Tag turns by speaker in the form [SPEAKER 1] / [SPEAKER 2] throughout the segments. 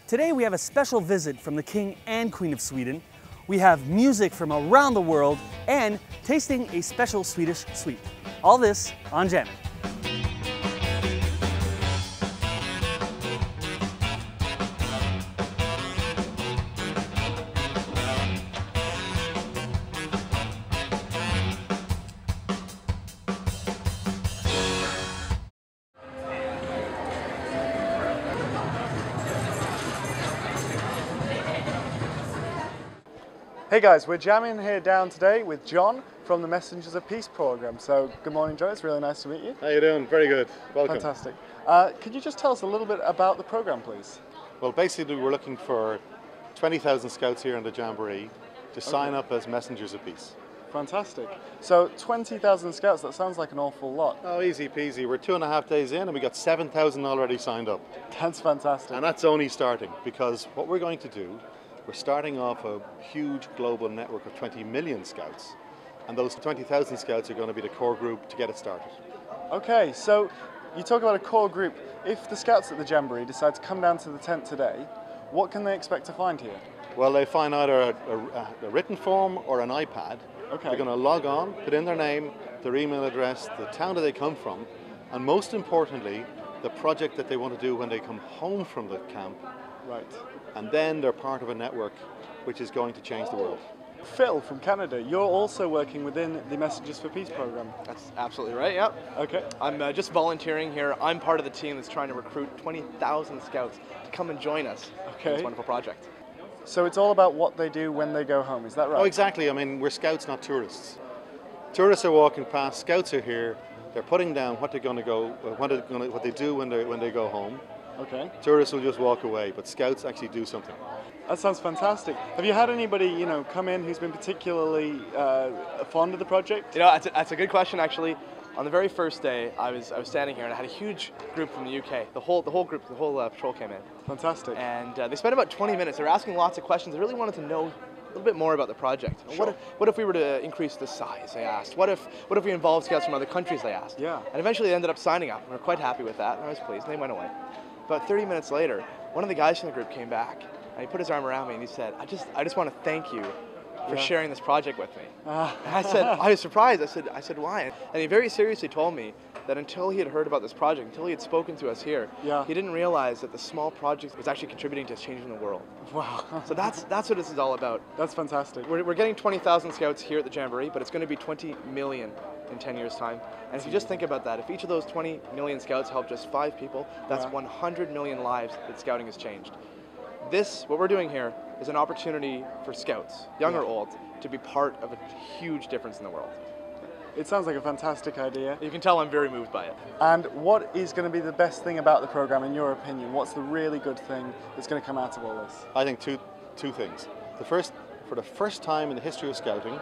[SPEAKER 1] Today we have a special visit from the King and Queen of Sweden. We have music from around the world and tasting a special Swedish sweet. All this on Jammin'.
[SPEAKER 2] Hey guys, we're jamming here down today with John from the Messengers of Peace program. So good morning, John. It's really nice to meet you.
[SPEAKER 3] How you doing? Very good. Welcome.
[SPEAKER 2] Fantastic. Could you just tell us a little bit about the program, please?
[SPEAKER 3] Well, basically we're looking for 20,000 scouts here in the Jamboree to sign up as Messengers of Peace.
[SPEAKER 2] Fantastic. So 20,000 scouts, that sounds like an awful lot.
[SPEAKER 3] Oh, easy peasy. We're 2.5 days in and we got 7,000 already signed up.
[SPEAKER 2] That's fantastic.
[SPEAKER 3] And that's only starting, because what we're going to do, we're starting off a huge global network of 20 million scouts, and those 20,000 scouts are going to be the core group to get it started.
[SPEAKER 2] Okay, so you talk about a core group. If the scouts at the Jamboree decide to come down to the tent today, what can they expect to find here?
[SPEAKER 3] Well, they find either a written form or an iPad.
[SPEAKER 2] Okay.
[SPEAKER 3] They're going to log on, put in their name, their email address, the town that they come from, and most importantly, the project that they want to do when they come home from the camp.
[SPEAKER 2] Right.
[SPEAKER 3] And then they're part of a network which is going to change the world.
[SPEAKER 2] Phil from Canada, you're also working within the Messengers for Peace program.
[SPEAKER 4] That's absolutely right, yep.
[SPEAKER 2] Okay.
[SPEAKER 4] I'm just volunteering here. I'm part of the team that's trying to recruit 20,000 scouts to come and join us in this wonderful project.
[SPEAKER 2] So it's all about what they do when they go home, is that right?
[SPEAKER 3] Oh, exactly. I mean, we're scouts, not tourists. Tourists are walking past, scouts are here, they're putting down what they're going to go, what they do when they go home.
[SPEAKER 2] Okay.
[SPEAKER 3] Tourists will just walk away, but scouts actually do something.
[SPEAKER 2] That sounds fantastic. Have you had anybody, come in who's been particularly fond of the project?
[SPEAKER 4] That's a good question, actually. On the very first day, I was standing here and I had a huge group from the UK. The whole group, the whole patrol came in.
[SPEAKER 2] Fantastic.
[SPEAKER 4] And they spent about 20 minutes. They were asking lots of questions. They really wanted to know a little bit more about the project.
[SPEAKER 2] Sure.
[SPEAKER 4] What if we were to increase the size, they asked. What if we involved scouts from other countries, they asked.
[SPEAKER 2] Yeah.
[SPEAKER 4] And eventually they ended up signing up. And we were quite happy with that. And I was pleased. And they went away. About 30 minutes later, one of the guys from the group came back and he put his arm around me and he said, I just want to thank you for sharing this project with me. And I was surprised. I said, why? And he very seriously told me that until he had heard about this project, until he had spoken to us here, he didn't realize that the small project was actually contributing to changing the world.
[SPEAKER 2] Wow.
[SPEAKER 4] So that's what this is all about.
[SPEAKER 2] That's fantastic.
[SPEAKER 4] We're getting 20,000 scouts here at the Jamboree, but it's going to be 20 million in 10 years' time. And if you just think about that, if each of those 20 million scouts help just 5 people, that's 100 million lives that scouting has changed. What we're doing here, is an opportunity for scouts, young or old, to be part of a huge difference in the world.
[SPEAKER 2] It sounds like a fantastic idea.
[SPEAKER 4] You can tell I'm very moved by it.
[SPEAKER 2] And what is going to be the best thing about the program, in your opinion? What's the really good thing that's going to come out of all this?
[SPEAKER 3] I think two things. For the first time in the history of scouting,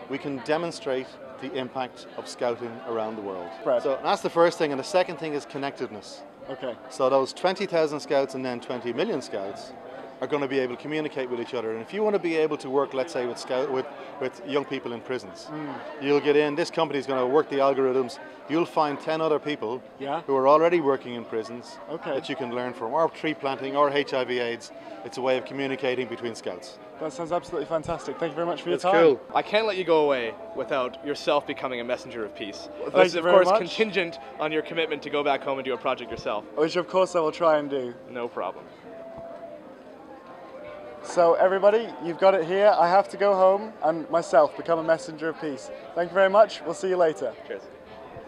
[SPEAKER 3] we can demonstrate the impact of scouting around the world.
[SPEAKER 2] Right.
[SPEAKER 3] So that's the first thing, and the second thing is connectedness.
[SPEAKER 2] Okay.
[SPEAKER 3] So those 20,000 scouts and then 20 million scouts are going to be able to communicate with each other. And if you want to be able to work, let's say, with young people in prisons, you'll get in, this company is going to work the algorithms, you'll find 10 other people who are already working in prisons that you can learn from, or tree planting, or HIV/AIDS. It's a way of communicating between scouts.
[SPEAKER 2] That sounds absolutely fantastic. Thank you very much for your time.
[SPEAKER 3] Cool.
[SPEAKER 4] I can't let you go away without yourself becoming a messenger of peace.
[SPEAKER 2] Well,
[SPEAKER 4] this is, of course, contingent on your commitment to go back home and do a project yourself.
[SPEAKER 2] Which, of course, I will try and do.
[SPEAKER 4] No problem.
[SPEAKER 2] So, everybody, you've got it here. I have to go home and myself become a messenger of peace. Thank you very much. We'll see you later.
[SPEAKER 4] Cheers.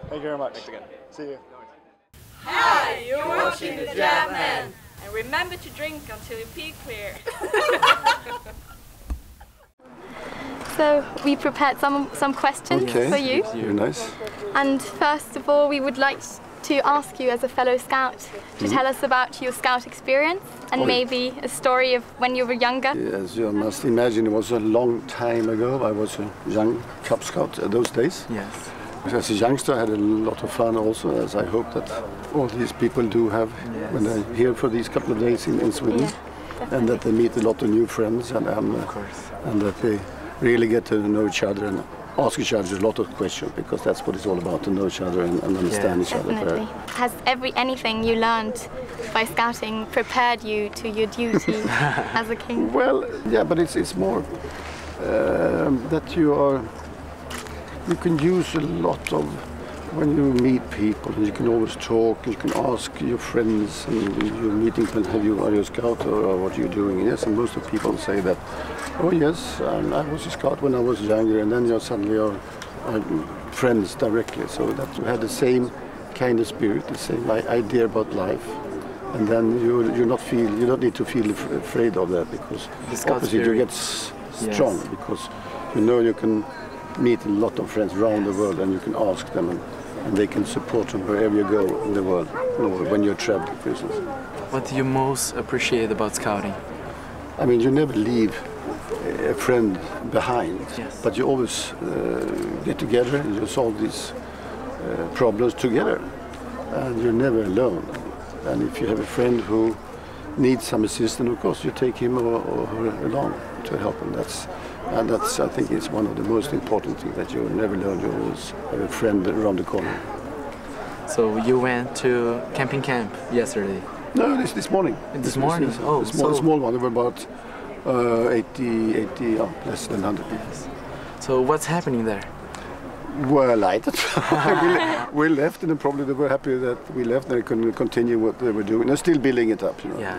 [SPEAKER 2] Thank you very much.
[SPEAKER 4] Thanks again.
[SPEAKER 2] See you.
[SPEAKER 5] Hi, you're watching the Jammin'. And remember to drink until you pee clear.
[SPEAKER 6] So we prepared some questions for you.
[SPEAKER 7] Very nice.
[SPEAKER 6] And first of all, we would like to ask you as a fellow scout to tell us about your scout experience and maybe a story of when you were younger.
[SPEAKER 7] As you must imagine, it was a long time ago. I was a young Cub Scout those days.
[SPEAKER 1] Yes.
[SPEAKER 7] As a youngster, I had a lot of fun also, as I hope that all these people do have when they're here for these couple of days in Sweden.
[SPEAKER 6] Yeah,
[SPEAKER 7] and that they meet a lot of new friends and that they really get to know each other and ask each other a lot of questions, because that's what it's all about, to know each other and understand each other
[SPEAKER 6] Definitely.
[SPEAKER 7] better.
[SPEAKER 6] Has anything you learned by scouting prepared you to your duty as a king?
[SPEAKER 7] Well, yeah, but it's more that you can use a lot of, when you meet people, you can always talk, you can ask your friends, and you're meeting, are you a scout or what are you doing? Yes, and most of the people say that, oh yes, I was a scout when I was younger, and then you suddenly are friends directly, so that you had the same kind of spirit, the same idea about life. And then you don't need to feel afraid of that, because opposite you get strong, because you know you can meet a lot of friends around the world, and you can ask them, and they can support you wherever you go in the world, when you're traveling, for instance.
[SPEAKER 8] What do you most appreciate about scouting?
[SPEAKER 7] I mean, you never leave a friend behind, but you always get together and you solve these problems together, and you're never alone. And if you have a friend who needs some assistance, of course you take him or her along to help him. That's I think is one of the most important things, that you're never alone. You always have a friend around the corner.
[SPEAKER 8] So you went to camping camp yesterday?
[SPEAKER 7] No, this morning.
[SPEAKER 8] This morning? Oh,
[SPEAKER 7] small one. There were about 80, less than 100 people.
[SPEAKER 8] So what's happening there?
[SPEAKER 7] Well, I don't know. We left, and probably they were happy that we left, and they couldn't continue what they were doing. They're still building it up, you know.
[SPEAKER 8] Yeah.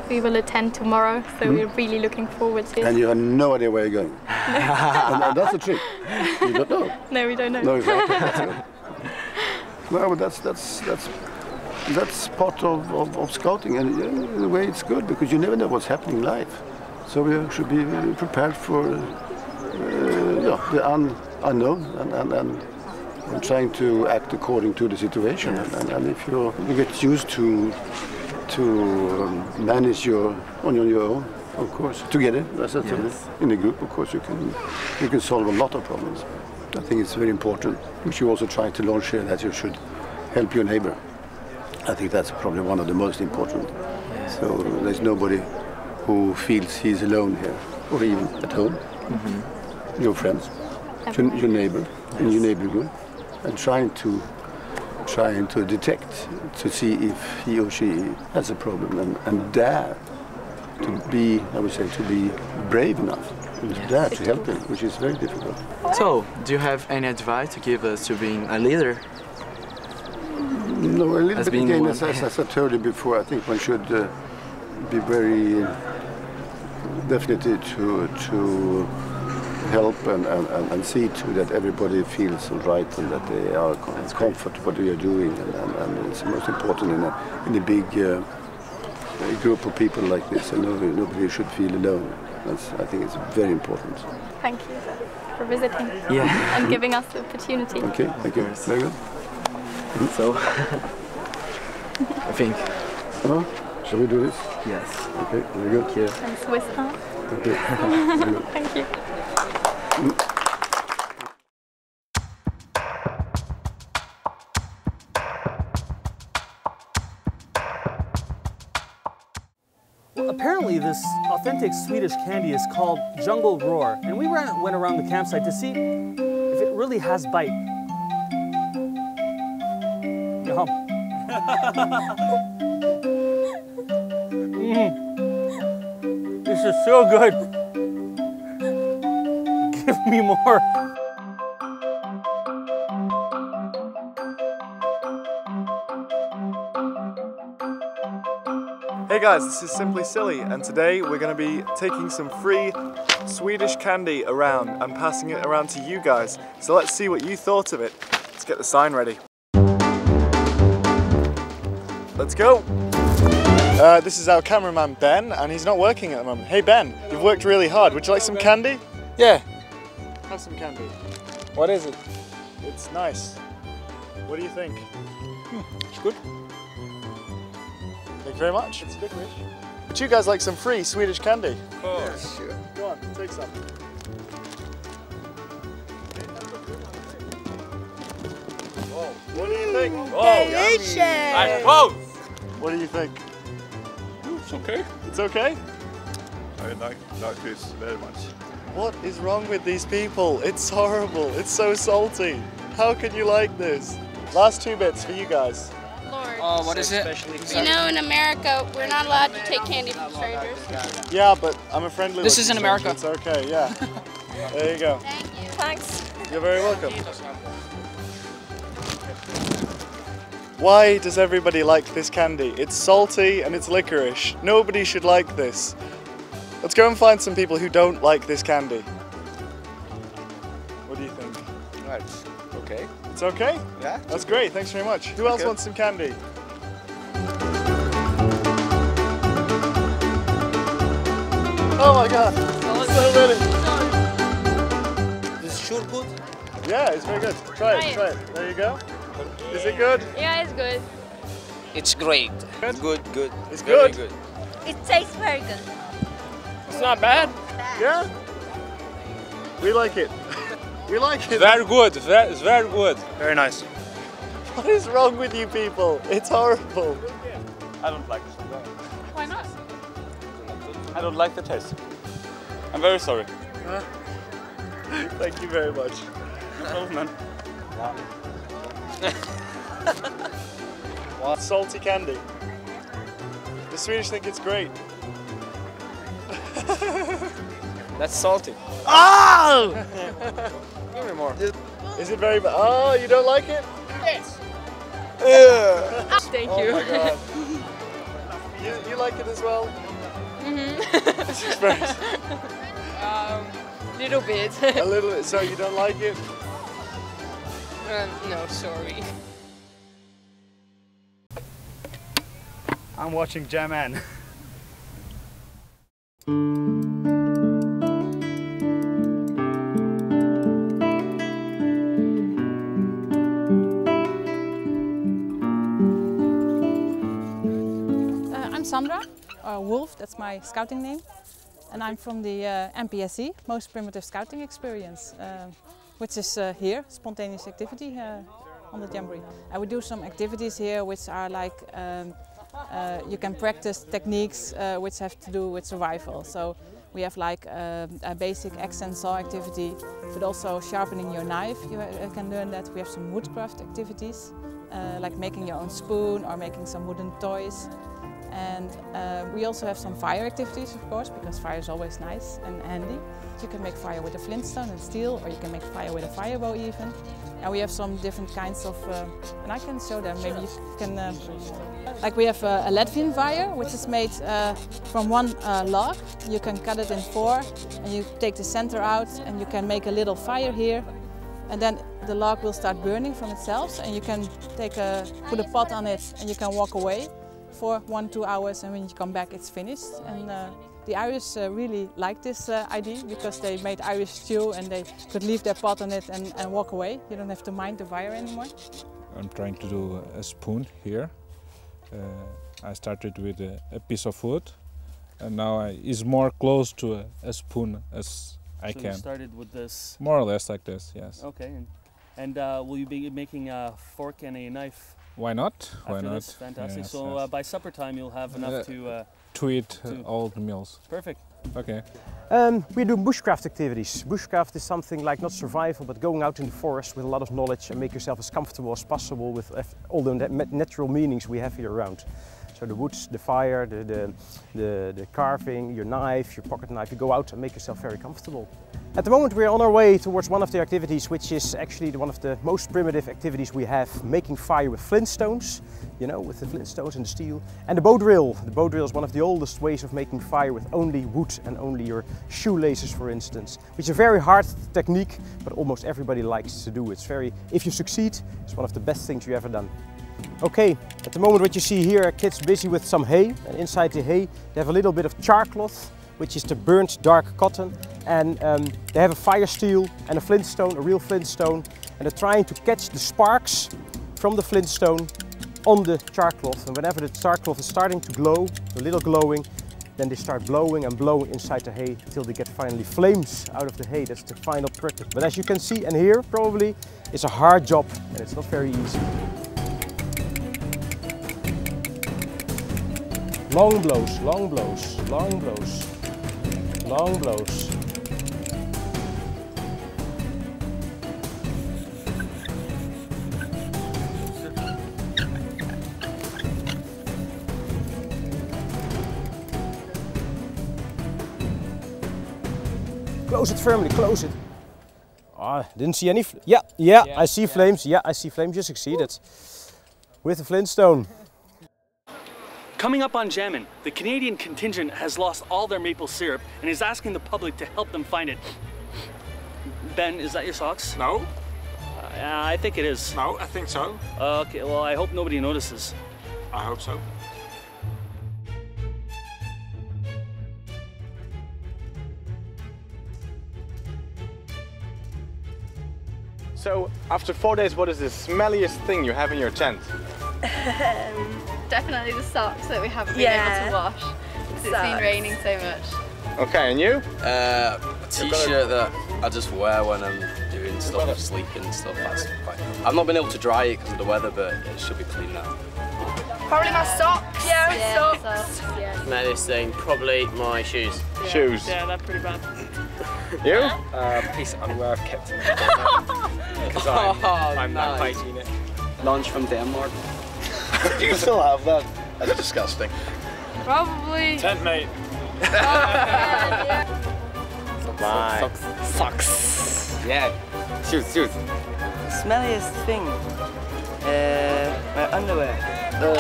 [SPEAKER 6] We will attend tomorrow, so we're really looking forward to it.
[SPEAKER 7] And you have no idea where you're going. and that's the trick. You don't know.
[SPEAKER 6] No, we don't know.
[SPEAKER 7] No, exactly. That's it. No, but that's part of scouting, and in a way it's good, because you never know what's happening in life. So we should be prepared for the unknown, and trying to act according to the situation. And if you get used to manage on your own, of course, together, as I told you, in a group, of course, you can solve a lot of problems. I think it's very important. We should also try to launch here that you should help your neighbor. I think that's probably one of the most important. So there's nobody who feels he's alone here, or even at home. Your friends, your neighbor, in your neighborhood, and trying to detect, to see if he or she has a problem, and dare to be, I would say, to be brave enough, and dare to help them, which is very difficult.
[SPEAKER 8] So, do you have any advice to give us to being a leader?
[SPEAKER 7] No, a little bit again, as I told you before, I think one should be very definitely to help and see to that everybody feels all right, and that they are comfortable what they are doing, and it's most important in a big group of people like this, and nobody should feel alone. I think it's very important.
[SPEAKER 6] Thank you for visiting and giving us the opportunity.
[SPEAKER 7] Okay, thank you. Very good.
[SPEAKER 8] So, I think.
[SPEAKER 7] Shall we do this?
[SPEAKER 8] Yes.
[SPEAKER 7] Okay, very good.
[SPEAKER 8] Thank you.
[SPEAKER 6] And Swiss time.
[SPEAKER 7] Okay.
[SPEAKER 6] Thank you.
[SPEAKER 1] Well, apparently this authentic Swedish candy is called Jungle Roar, and we went around the campsite to see if it really has bite. Yum. This is so good. Give me more.
[SPEAKER 2] Hey guys, this is Simply Silly, and today we're going to be taking some free Swedish candy around and passing it around to you guys. So let's see what you thought of it. Let's get the sign ready. Let's go! This is our cameraman Ben, and he's not working at the moment. Hey Ben, you've worked really hard. Would you like some candy?
[SPEAKER 9] Yeah.
[SPEAKER 2] Have some candy.
[SPEAKER 9] What is it?
[SPEAKER 2] It's nice. What do you think?
[SPEAKER 9] It's good.
[SPEAKER 2] Thank you very much. It's a bit rich. Would you guys like some free Swedish candy?
[SPEAKER 9] Of course.
[SPEAKER 2] Yeah, sure. Go on, take some. Oh, what do you think?
[SPEAKER 9] Oh, delicious! I suppose.
[SPEAKER 2] What do you think?
[SPEAKER 9] It's okay.
[SPEAKER 2] It's okay?
[SPEAKER 9] I like this very much.
[SPEAKER 2] What is wrong with these people? It's horrible. It's so salty. How can you like this? Last 2 bits for you guys.
[SPEAKER 10] Lord.
[SPEAKER 9] Oh, what is it?
[SPEAKER 10] You know, in America, we're not allowed to take candy from strangers.
[SPEAKER 2] Yeah, but I'm a friendly.
[SPEAKER 9] This is in America.
[SPEAKER 2] It's okay, yeah. There you go.
[SPEAKER 10] Thank you.
[SPEAKER 5] Thanks.
[SPEAKER 2] You're very welcome. Why does everybody like this candy? It's salty and it's licorice. Nobody should like this. Let's go and find some people who don't like this candy. What do you think?
[SPEAKER 9] It's okay.
[SPEAKER 2] It's okay?
[SPEAKER 9] Yeah.
[SPEAKER 2] That's great, thanks very much. Who else wants some candy? Oh my god, so many.
[SPEAKER 9] This is sure good.
[SPEAKER 2] Yeah, it's very good. Try it. There you go. Is it good?
[SPEAKER 10] Yeah, it's good.
[SPEAKER 9] It's great.
[SPEAKER 2] Good?
[SPEAKER 9] Good.
[SPEAKER 2] It's
[SPEAKER 9] Very
[SPEAKER 2] good?
[SPEAKER 5] It tastes very good.
[SPEAKER 9] It's not bad.
[SPEAKER 2] Yeah? We like it. We like it.
[SPEAKER 9] Very good. It's very good. Very nice.
[SPEAKER 2] What is wrong with you people? It's horrible.
[SPEAKER 11] I don't like it.
[SPEAKER 10] Why not?
[SPEAKER 11] I don't like the taste. I'm very sorry.
[SPEAKER 2] Thank you very much.
[SPEAKER 11] No problem, man.
[SPEAKER 2] What? Salty candy. The Swedish think it's great.
[SPEAKER 9] That's salty.
[SPEAKER 2] Oh!
[SPEAKER 9] Give me more.
[SPEAKER 2] Is it very bad? Oh, you don't like it?
[SPEAKER 10] Yes. Thank you.
[SPEAKER 2] Oh my god. You like it as well? This is very...
[SPEAKER 10] Little bit.
[SPEAKER 2] A little bit. So you don't like it?
[SPEAKER 10] No, sorry.
[SPEAKER 1] I'm watching Jamboree.
[SPEAKER 12] I'm Sandra, or Wolf, that's my scouting name. And I'm from the MPSC, Most Primitive Scouting Experience, which is here, spontaneous activity on the Jamboree. And we do some activities here which are like, you can practice techniques which have to do with survival. So we have like a basic axe and saw activity, but also sharpening your knife, you can learn that. We have some woodcraft activities, like making your own spoon or making some wooden toys. And we also have some fire activities, of course, because fire is always nice and handy. You can make fire with a flintstone and steel, or you can make fire with a firebow even. And we have some different kinds of, and I can show them, maybe you can, like we have a Latvian fire, which is made from one log. You can cut it in 4, and you take the center out, and you can make a little fire here. And then the log will start burning from itself, and you can put a pot on it, and you can walk away for 1-2 hours, and when you come back it's finished. And the Irish really like this idea because they made Irish stew and they could leave their pot on it and walk away. You don't have to mind the fire anymore.
[SPEAKER 13] I'm trying to do a spoon here. I started with a piece of wood, and now it's more close to a spoon as I can.
[SPEAKER 1] So you started with this?
[SPEAKER 13] More or less like this, yes.
[SPEAKER 1] Okay, and will you be making a fork and a knife?
[SPEAKER 13] Why not? Why not?
[SPEAKER 1] This? Fantastic.
[SPEAKER 13] Yes,
[SPEAKER 1] so
[SPEAKER 13] yes.
[SPEAKER 1] by supper time you'll have enough
[SPEAKER 13] to eat all the meals.
[SPEAKER 1] Perfect.
[SPEAKER 13] Okay.
[SPEAKER 14] We do bushcraft activities. Bushcraft is something like not survival, but going out in the forest with a lot of knowledge and make yourself as comfortable as possible with all the natural meanings we have here around. So the woods, the fire, the carving, your knife, your pocket knife, you go out and make yourself very comfortable. At the moment we're on our way towards one of the activities, which is actually one of the most primitive activities we have, making fire with flintstones, you know, with the flintstones and the steel. And the bow drill. The bow drill is one of the oldest ways of making fire with only wood and only your shoelaces, for instance, which is a very hard technique, but almost everybody likes to do. If you succeed, it's one of the best things you've ever done. Okay, at the moment what you see here are kids busy with some hay, and inside the hay they have a little bit of char cloth, which is the burnt dark cotton, and they have a fire steel and a flintstone, a real flintstone, and they're trying to catch the sparks from the flintstone on the char cloth, and whenever the char cloth is starting to glow, a little glowing, then they start blowing and blowing inside the hay until they get finally flames out of the hay. That's the final product. But as you can see and hear, probably, it's a hard job and it's not very easy. Long blows, long blows, long blows, long blows. Close it firmly, close it. Oh, didn't see any. Yeah, I see flames. Yeah, I see flames. You succeeded. With the Flintstone.
[SPEAKER 1] Coming up on Jammin', the Canadian contingent has lost all their maple syrup and is asking the public to help them find it. Ben, is that your socks?
[SPEAKER 11] No.
[SPEAKER 1] I think it is.
[SPEAKER 11] No, I think so.
[SPEAKER 1] Okay, well, I hope nobody notices.
[SPEAKER 11] I hope so. So, after 4 days, what is the smelliest thing you have in your tent?
[SPEAKER 6] Definitely the socks that we haven't been able to wash because it's been raining so much.
[SPEAKER 11] Okay, and you?
[SPEAKER 15] A t-shirt that I just wear when I'm doing stuff, sleeping and stuff. That's quite. I've not been able to dry it because of the weather, but it should be clean now.
[SPEAKER 10] Probably my socks.
[SPEAKER 6] Yeah,
[SPEAKER 10] socks.
[SPEAKER 16] Smelliest thing, probably my shoes.
[SPEAKER 11] Shoes?
[SPEAKER 16] Yeah, they're pretty bad.
[SPEAKER 11] You?
[SPEAKER 9] Piece of underwear I've kept in my closet because I'm that hygienic.
[SPEAKER 15] Lunch from Denmark.
[SPEAKER 3] You still have that? That's disgusting.
[SPEAKER 10] Probably.
[SPEAKER 9] Tent mate.
[SPEAKER 15] My
[SPEAKER 9] Socks. Yeah. Shoes.
[SPEAKER 17] Smelliest thing? My underwear.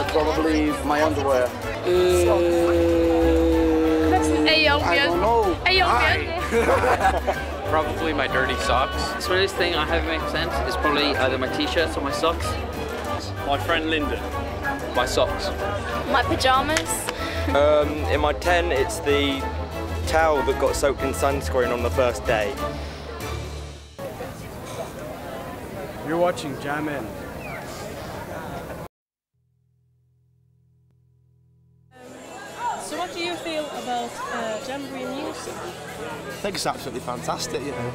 [SPEAKER 3] Probably my underwear.
[SPEAKER 10] I don't know.
[SPEAKER 16] Probably my dirty socks. The smelliest thing I have makes sense is probably either my t-shirts or my socks.
[SPEAKER 9] My friend Lyndon.
[SPEAKER 16] My socks.
[SPEAKER 6] My pajamas.
[SPEAKER 18] In my tent, it's the towel that got soaked in sunscreen on the first day.
[SPEAKER 1] You're watching Jammin'.
[SPEAKER 12] So what do you feel about Jamboree music?
[SPEAKER 4] I think it's absolutely fantastic, you know.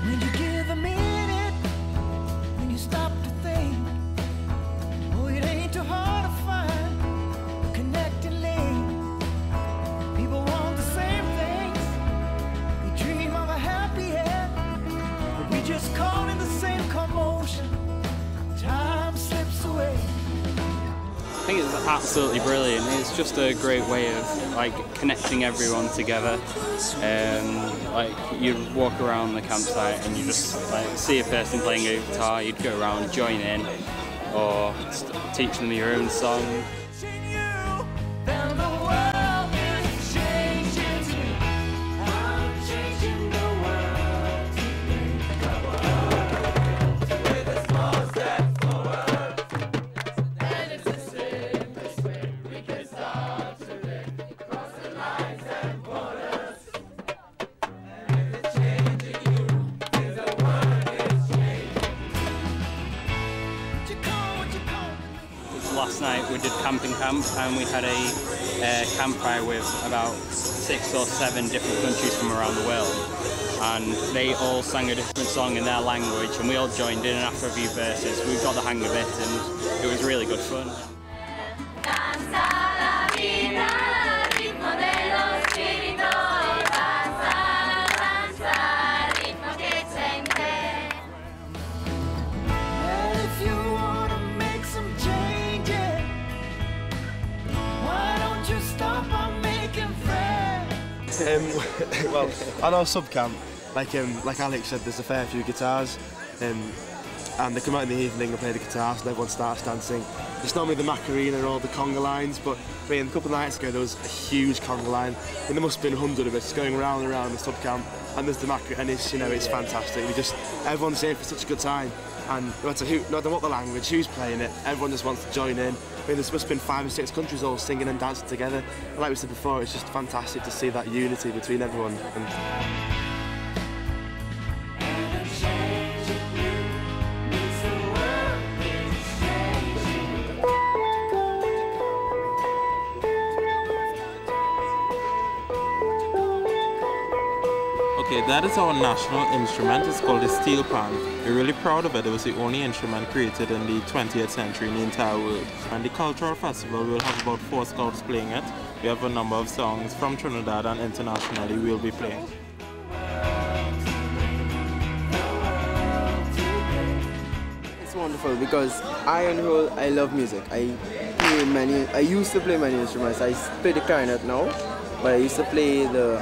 [SPEAKER 19] When you give a minute, when you stop to think, oh, it ain't too hard to find a connecting link. People want the same things, we dream of a happy end, but we just caught in the same commotion. Time slips away.
[SPEAKER 20] I think it's absolutely brilliant. It's just a great way of like connecting everyone together. Like you walk around the campsite and you just like see a person playing a guitar, you'd go around, join in, or teach them your own song. Last night we did camping camp and we had a campfire with about 6 or 7 different countries from around the world, and they all sang a different song in their language and we all joined in, and after a few verses we got the hang of it and it was really good fun.
[SPEAKER 4] Well, on our sub camp, like Alex said, there's a fair few guitars, and they come out in the evening and play the guitars and everyone starts dancing. It's normally the Macarena or the conga lines, but I mean, a couple of nights ago there was a huge conga line, and there must have been 100 of us going round and around the sub camp, and there's the Macarena, and it's, you know, it's fantastic. Everyone's here for such a good time, and no matter what the language, who's playing it, everyone just wants to join in. I mean, there's must have been 5 or 6 countries all singing and dancing together. And like we said before, it's just fantastic to see that unity between everyone.
[SPEAKER 21] Okay, that is our national instrument. It's called the steel pan. We're really proud of it. It was the only instrument created in the 20th century in the entire world. And the cultural festival will have about 4 scouts playing it. We have a number of songs from Trinidad and internationally we'll be playing.
[SPEAKER 22] It's
[SPEAKER 17] wonderful because I love music. I used to play many instruments. I play the clarinet now, but I used to play the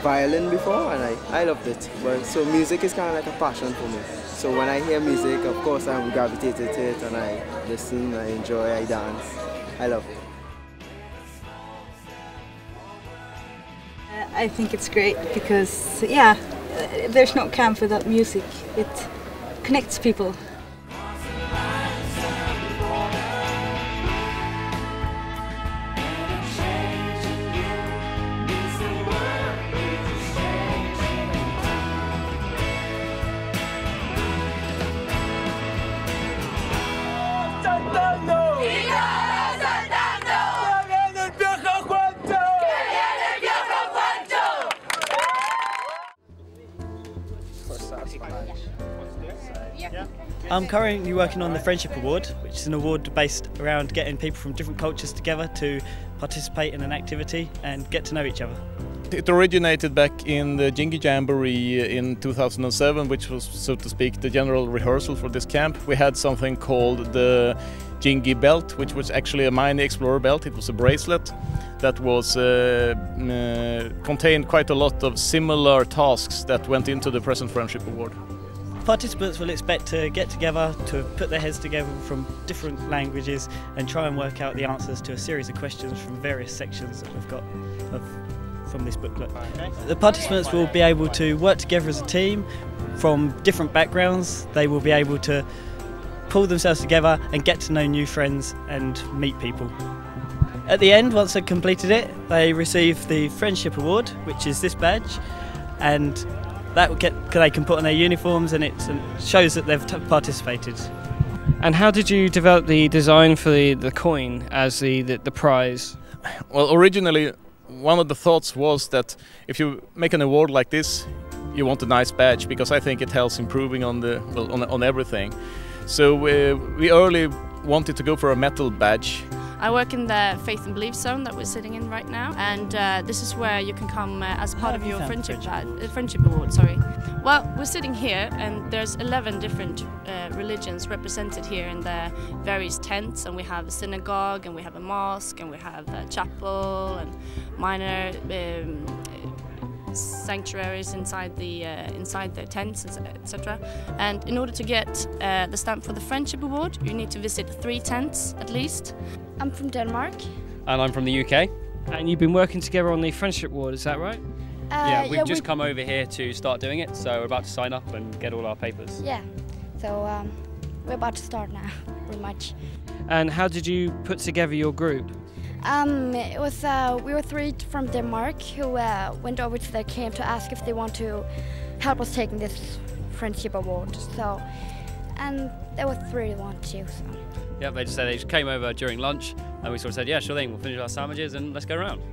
[SPEAKER 17] violin before, and I loved it. So music is kind of like a passion for me. So when I hear music, of course I'm gravitated to it, and I listen, I enjoy, I dance. I love it.
[SPEAKER 8] I think it's great because, yeah, there's no camp without music. It connects people.
[SPEAKER 1] I'm currently working on the Friendship Award, which is an award based around getting people from different cultures together to participate in an activity and get to know each other.
[SPEAKER 11] It originated back in the Jingi Jamboree in 2007, which was, so to speak, the general rehearsal for this camp. We had something called the Jingi belt, which was actually a mini explorer belt. It was a bracelet that was contained quite a lot of similar tasks that went into the present Friendship Award.
[SPEAKER 1] Participants will expect to get together, to put their heads together from different languages and try and work out the answers to a series of questions from various sections that we've got from this booklet. The participants will be able to work together as a team from different backgrounds. They will be able to pull themselves together and get to know new friends and meet people. At the end, once they've completed it, they receive the Friendship Award, which is this badge, and that they can put on their uniforms, and it shows that they've participated.
[SPEAKER 22] And how did you develop the design for the coin as the prize?
[SPEAKER 11] Well, originally one of the thoughts was that if you make an award like this, you want a nice badge, because I think it helps improving on everything. So we early wanted to go for a metal badge.
[SPEAKER 10] I work in the Faith and Belief Zone that we're sitting in right now, and this is where you can come as part of your friendship award. Sorry. Well, we're sitting here, and there's 11 different religions represented here in the various tents, and we have a synagogue, and we have a mosque, and we have a chapel, and minor sanctuaries inside the tents, etc. And in order to get the stamp for the Friendship Award, you need to visit 3 tents at least.
[SPEAKER 23] I'm from Denmark.
[SPEAKER 22] And I'm from the UK. And you've been working together on the Friendship Award, is that right?
[SPEAKER 16] Yeah, we've just come over here to start doing it, so we're about to sign up and get all our papers.
[SPEAKER 23] Yeah, so we're about to start now, pretty much.
[SPEAKER 22] And how did you put together your group?
[SPEAKER 23] It was we were 3 from Denmark who went over to their camp to ask if they want to help us taking this Friendship Award. So, and there were 3 who wanted to. So.
[SPEAKER 16] Yeah, they just came over during lunch, and we sort of said, yeah, sure thing, we'll finish our sandwiches and let's go around.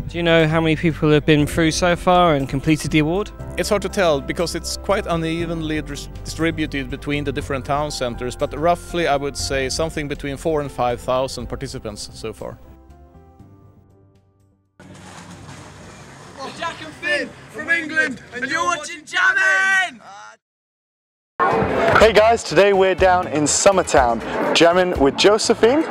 [SPEAKER 22] Do you know how many people have been through so far and completed the award?
[SPEAKER 11] It's hard to tell because it's quite unevenly distributed between the different town centres, but roughly I would say something between 4,000 and 5,000 participants so far.
[SPEAKER 19] Jack and Finn from England, and you're watching Jammin'!
[SPEAKER 2] Hey guys, today we're down in Summertown, jamming with Josephine,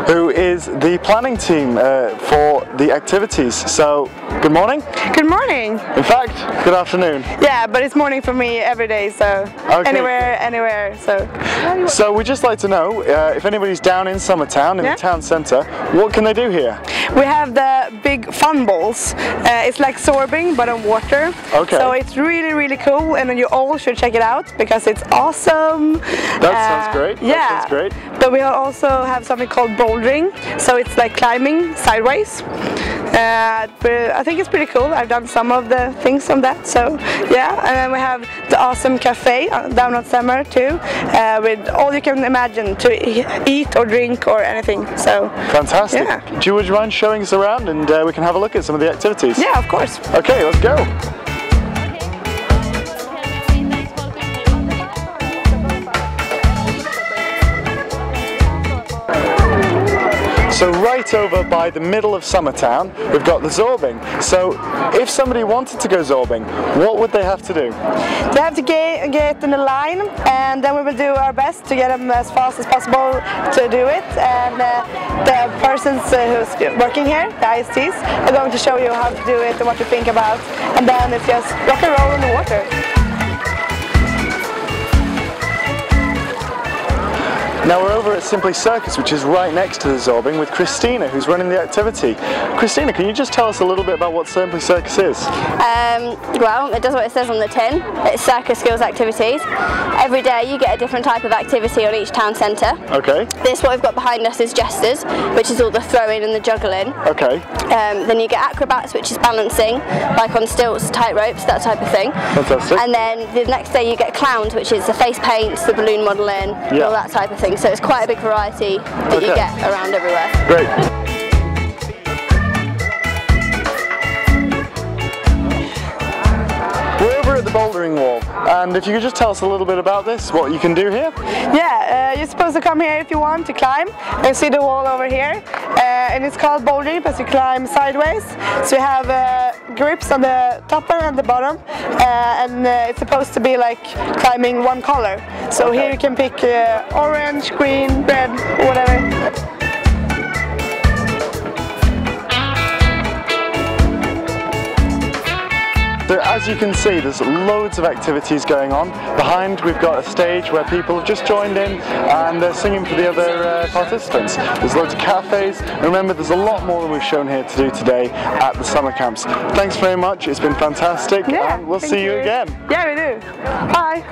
[SPEAKER 2] who is the planning team for the activities. So, good morning.
[SPEAKER 24] Good morning.
[SPEAKER 2] In fact, good afternoon.
[SPEAKER 24] Yeah, but it's morning for me every day, so
[SPEAKER 2] okay.
[SPEAKER 24] Anywhere, so.
[SPEAKER 2] So we'd just like to know, if anybody's down in Summertown, in the town centre, what can they do here?
[SPEAKER 24] We have the big fun balls. It's like sorbing, but on water.
[SPEAKER 2] Okay.
[SPEAKER 24] So it's really, really cool, and you all should check it out because it's awesome.
[SPEAKER 2] That sounds great.
[SPEAKER 24] Yeah.
[SPEAKER 2] That sounds great.
[SPEAKER 24] But we also have something called bouldering, so it's like climbing sideways. But I think it's pretty cool. I've done some of the things on that, so yeah. And then we have the awesome cafe down on Summer too, with all you can imagine to eat or drink or anything. So
[SPEAKER 2] fantastic.
[SPEAKER 24] Yeah.
[SPEAKER 2] Would you mind showing us around, and we can have a look at some of the activities?
[SPEAKER 24] Yeah, of course.
[SPEAKER 2] Okay, let's go. So right over by the middle of Summertown, we've got the Zorbing. So if somebody wanted to go Zorbing, what would they have to do?
[SPEAKER 24] They have to get in the line, and then we will do our best to get them as fast as possible to do it. And the persons who's working here, the ISTs, are going to show you how to do it and what to think about. And then it's just rock and roll in the water.
[SPEAKER 2] Now we're over at Simply Circus, which is right next to the Zorbing, with Christina, who's running the activity. Christina, can you just tell us a little bit about what Simply Circus is?
[SPEAKER 5] Well, it does what it says on the tin. It's circus skills activities. Every day you get a different type of activity on each town centre.
[SPEAKER 2] Okay.
[SPEAKER 5] This, what we've got behind us, is jesters, which is all the throwing and the juggling.
[SPEAKER 2] Okay.
[SPEAKER 5] Then you get acrobats, which is balancing, like on stilts, tight ropes, that type of thing.
[SPEAKER 2] Fantastic.
[SPEAKER 5] And then the next day you get clowns, which is the face paints, the balloon modelling, all that type of thing. So it's quite a big variety that you get around everywhere.
[SPEAKER 2] Great. We're over at the bouldering wall, and if you could just tell us a little bit about this, what you can do here?
[SPEAKER 24] Yeah, you're supposed to come here if you want to climb and see the wall over here. And it's called bouldering because you climb sideways. So you have grips on the top and the bottom, and it's supposed to be like climbing one color. So here you can pick orange, green, red, whatever.
[SPEAKER 2] So as you can see, there's loads of activities going on. Behind we've got a stage where people have just joined in and they're singing for the other participants. There's loads of cafes, and remember there's a lot more than we've shown here to do today at the summer camps. Thanks very much, it's been fantastic, and we'll see you again.
[SPEAKER 24] Yeah, we do. Bye.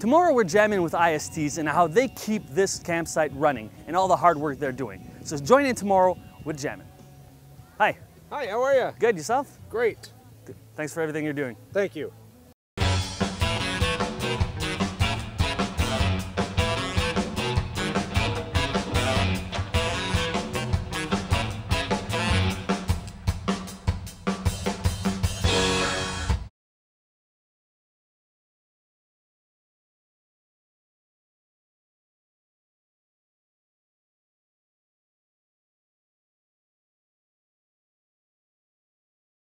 [SPEAKER 7] Tomorrow we're jamming with ISTs and how they keep this campsite running and all the hard work they're doing. So join in tomorrow with jamming. Hi.
[SPEAKER 13] Hi, how are you?
[SPEAKER 7] Good, yourself?
[SPEAKER 13] Great.
[SPEAKER 7] Thanks for everything you're doing.
[SPEAKER 13] Thank you.